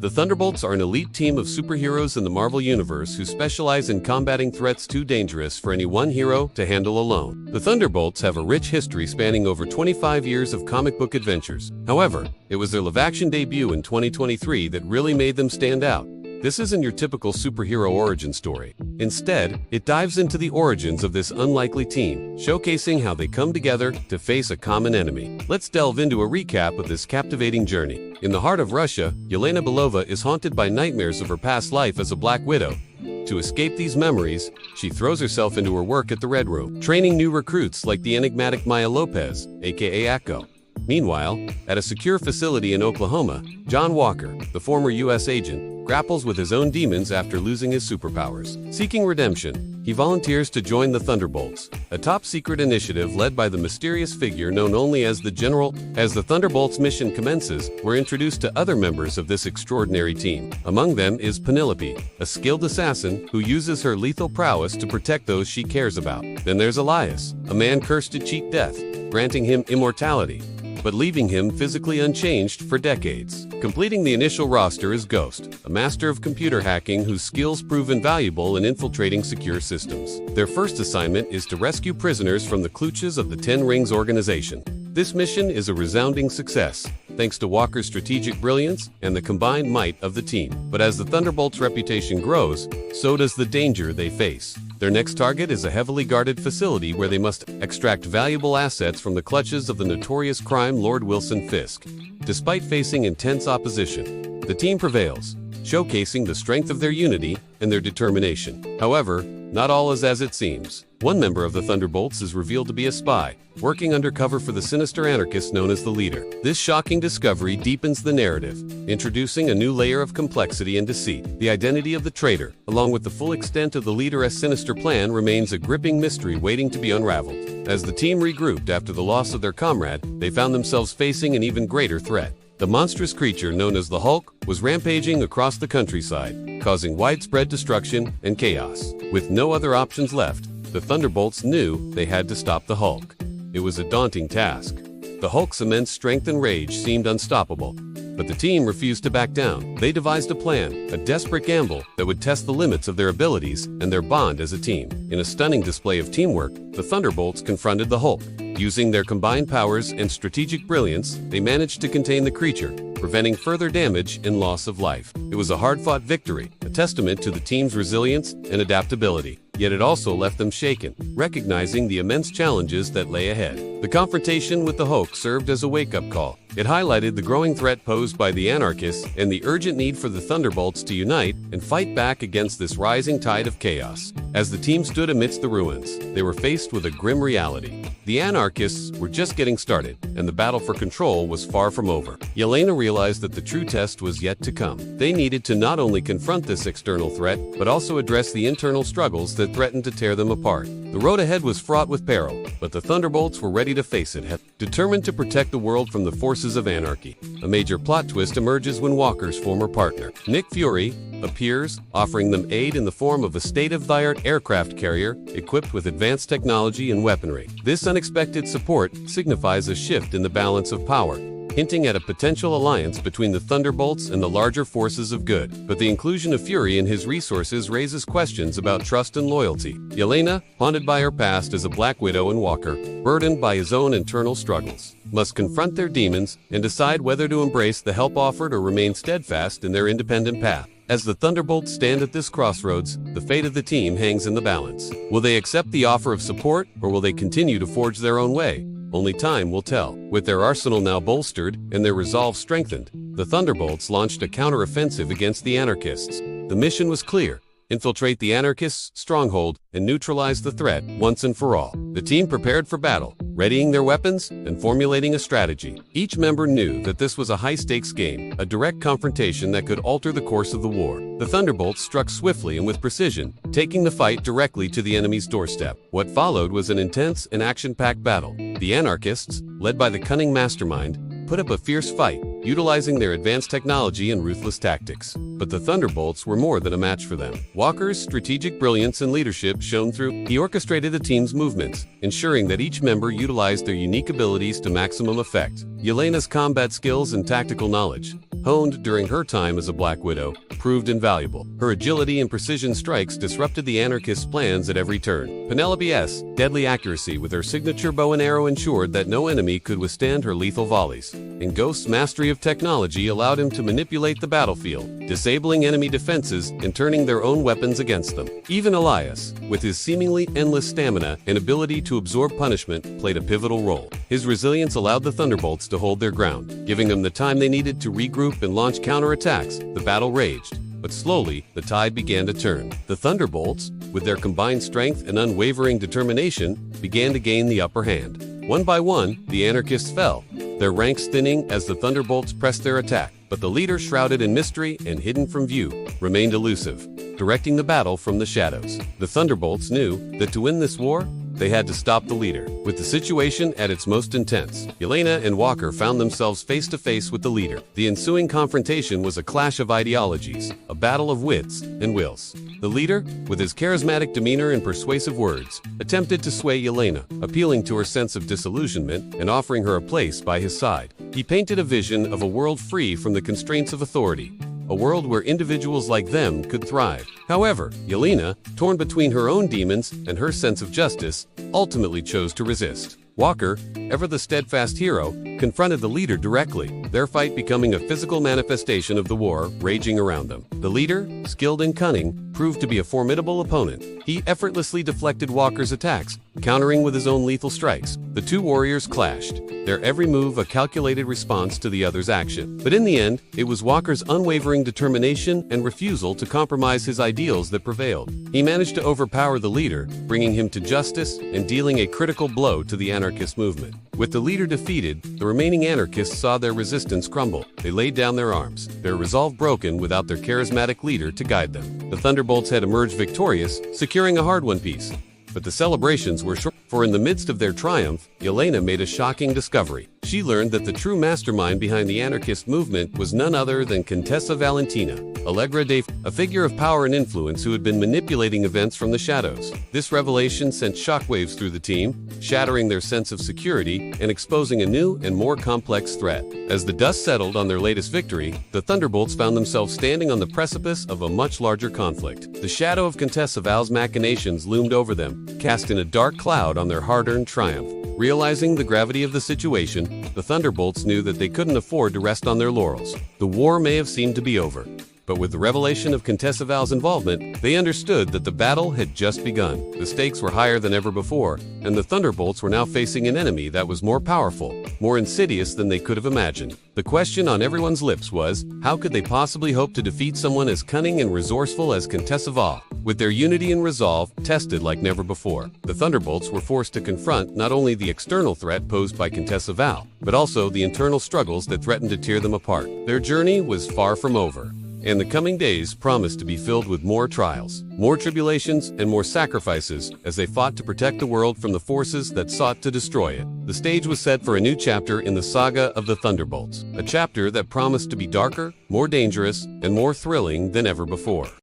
The Thunderbolts are an elite team of superheroes in the Marvel Universe who specialize in combating threats too dangerous for any one hero to handle alone. The Thunderbolts have a rich history spanning over 25 years of comic book adventures. However, it was their live-action debut in 2023 that really made them stand out. This isn't your typical superhero origin story. Instead, it dives into the origins of this unlikely team, showcasing how they come together to face a common enemy. Let's delve into a recap of this captivating journey. In the heart of Russia, Yelena Belova is haunted by nightmares of her past life as a Black Widow. To escape these memories, she throws herself into her work at the Red Room, training new recruits like the enigmatic Maya Lopez, aka Echo. Meanwhile, at a secure facility in Oklahoma, John Walker, the former U.S. agent, grapples with his own demons after losing his superpowers. Seeking redemption, he volunteers to join the Thunderbolts, a top-secret initiative led by the mysterious figure known only as the General. As the Thunderbolts' mission commences, we're introduced to other members of this extraordinary team. Among them is Penelope, a skilled assassin who uses her lethal prowess to protect those she cares about. Then there's Elias, a man cursed to cheat death, granting him immortality, but leaving him physically unchanged for decades. Completing the initial roster is Ghost, a master of computer hacking whose skills prove invaluable in infiltrating secure systems. Their first assignment is to rescue prisoners from the clutches of the Ten Rings organization. This mission is a resounding success, thanks to Walker's strategic brilliance and the combined might of the team. But as the Thunderbolts' reputation grows, so does the danger they face. Their next target is a heavily guarded facility where they must extract valuable assets from the clutches of the notorious crime lord Wilson Fisk. Despite facing intense opposition, the team prevails, showcasing the strength of their unity and their determination. However, not all is as it seems. One member of the Thunderbolts is revealed to be a spy, working undercover for the sinister anarchist known as the Leader. This shocking discovery deepens the narrative, introducing a new layer of complexity and deceit. The identity of the traitor, along with the full extent of the Leader's sinister plan, remains a gripping mystery waiting to be unraveled. As the team regrouped after the loss of their comrade, they found themselves facing an even greater threat. The monstrous creature known as the Hulk was rampaging across the countryside, causing widespread destruction and chaos. With no other options left, the Thunderbolts knew they had to stop the Hulk. It was a daunting task. The Hulk's immense strength and rage seemed unstoppable, but the team refused to back down. They devised a plan, a desperate gamble that would test the limits of their abilities and their bond as a team. In a stunning display of teamwork, the Thunderbolts confronted the Hulk. Using their combined powers and strategic brilliance, they managed to contain the creature, preventing further damage and loss of life. It was a hard-fought victory, a testament to the team's resilience and adaptability. Yet it also left them shaken, recognizing the immense challenges that lay ahead. The confrontation with the Hulk served as a wake-up call. It highlighted the growing threat posed by the anarchists and the urgent need for the Thunderbolts to unite and fight back against this rising tide of chaos. As the team stood amidst the ruins, they were faced with a grim reality. The anarchists were just getting started, and the battle for control was far from over. Yelena realized that the true test was yet to come. They needed to not only confront this external threat, but also address the internal struggles that threatened to tear them apart. The road ahead was fraught with peril, but the Thunderbolts were ready to face it, determined to protect the world from the forces of anarchy. A major plot twist emerges when Walker's former partner, Nick Fury, appears, offering them aid in the form of a state-of-the-art aircraft carrier equipped with advanced technology and weaponry. This unexpected support signifies a shift in the balance of power, hinting at a potential alliance between the Thunderbolts and the larger forces of good. But the inclusion of Fury and his resources raises questions about trust and loyalty. Yelena, haunted by her past as a Black Widow, and Walker, burdened by his own internal struggles, must confront their demons and decide whether to embrace the help offered or remain steadfast in their independent path. As the Thunderbolts stand at this crossroads, the fate of the team hangs in the balance. Will they accept the offer of support, or will they continue to forge their own way? Only time will tell. With their arsenal now bolstered and their resolve strengthened, the Thunderbolts launched a counter-offensive against the anarchists. The mission was clear: infiltrate the anarchists' stronghold and neutralize the threat once and for all. The team prepared for battle, readying their weapons and formulating a strategy. Each member knew that this was a high-stakes game, a direct confrontation that could alter the course of the war. The Thunderbolts struck swiftly and with precision, taking the fight directly to the enemy's doorstep. What followed was an intense and action-packed battle. The anarchists, led by the cunning mastermind, put up a fierce fight, utilizing their advanced technology and ruthless tactics. But the Thunderbolts were more than a match for them. Walker's strategic brilliance and leadership shone through. He orchestrated the team's movements, ensuring that each member utilized their unique abilities to maximum effect. Yelena's combat skills and tactical knowledge, honed during her time as a Black Widow, proved invaluable. Her agility and precision strikes disrupted the anarchists' plans at every turn. Penelope's deadly accuracy with her signature bow and arrow ensured that no enemy could withstand her lethal volleys. And Ghost's mastery of technology allowed him to manipulate the battlefield, disabling enemy defenses and turning their own weapons against them. Even Elias, with his seemingly endless stamina and ability to absorb punishment, played a pivotal role. His resilience allowed the Thunderbolts to hold their ground, giving them the time they needed to regroup and launch counterattacks. The battle raged, but slowly, the tide began to turn. The Thunderbolts, with their combined strength and unwavering determination, began to gain the upper hand. One by one, the anarchists fell, their ranks thinning as the Thunderbolts pressed their attack. But the leader, shrouded in mystery and hidden from view, remained elusive, directing the battle from the shadows. The Thunderbolts knew that to win this war, they had to stop the leader. With the situation at its most intense, Yelena and Walker found themselves face to face with the leader. The ensuing confrontation was a clash of ideologies, a battle of wits and wills. The leader, with his charismatic demeanor and persuasive words, attempted to sway Yelena, appealing to her sense of disillusionment and offering her a place by his side. He painted a vision of a world free from the constraints of authority, a world where individuals like them could thrive. However, Yelena, torn between her own demons and her sense of justice, ultimately chose to resist. Walker, ever the steadfast hero, confronted the leader directly, their fight becoming a physical manifestation of the war raging around them. The leader, skilled in cunning, proved to be a formidable opponent. He effortlessly deflected Walker's attacks, countering with his own lethal strikes. The two warriors clashed, their every move a calculated response to the other's action. But in the end, it was Walker's unwavering determination and refusal to compromise his ideals that prevailed. He managed to overpower the leader, bringing him to justice and dealing a critical blow to the anarchist movement. With the leader defeated, the remaining anarchists saw their resistance crumble. They laid down their arms, their resolve broken without their charismatic leader to guide them. The Thunderbolts had emerged victorious, securing a hard-won peace. But the celebrations were short, for in the midst of their triumph, Yelena made a shocking discovery. She learned that the true mastermind behind the anarchist movement was none other than Contessa Valentina, Allegra de, a figure of power and influence who had been manipulating events from the shadows. This revelation sent shockwaves through the team, shattering their sense of security and exposing a new and more complex threat. As the dust settled on their latest victory, the Thunderbolts found themselves standing on the precipice of a much larger conflict. The shadow of Contessa Val's machinations loomed over them, casting a dark cloud on their hard-earned triumph. Realizing the gravity of the situation, the Thunderbolts knew that they couldn't afford to rest on their laurels. The war may have seemed to be over, but with the revelation of Contessa Val's involvement, they understood that the battle had just begun. The stakes were higher than ever before, and the Thunderbolts were now facing an enemy that was more powerful, more insidious than they could have imagined. The question on everyone's lips was, how could they possibly hope to defeat someone as cunning and resourceful as Contessa Val? With their unity and resolve tested like never before, the Thunderbolts were forced to confront not only the external threat posed by Contessa Val, but also the internal struggles that threatened to tear them apart. Their journey was far from over, and the coming days promised to be filled with more trials, more tribulations, and more sacrifices as they fought to protect the world from the forces that sought to destroy it. The stage was set for a new chapter in the saga of the Thunderbolts, a chapter that promised to be darker, more dangerous, and more thrilling than ever before.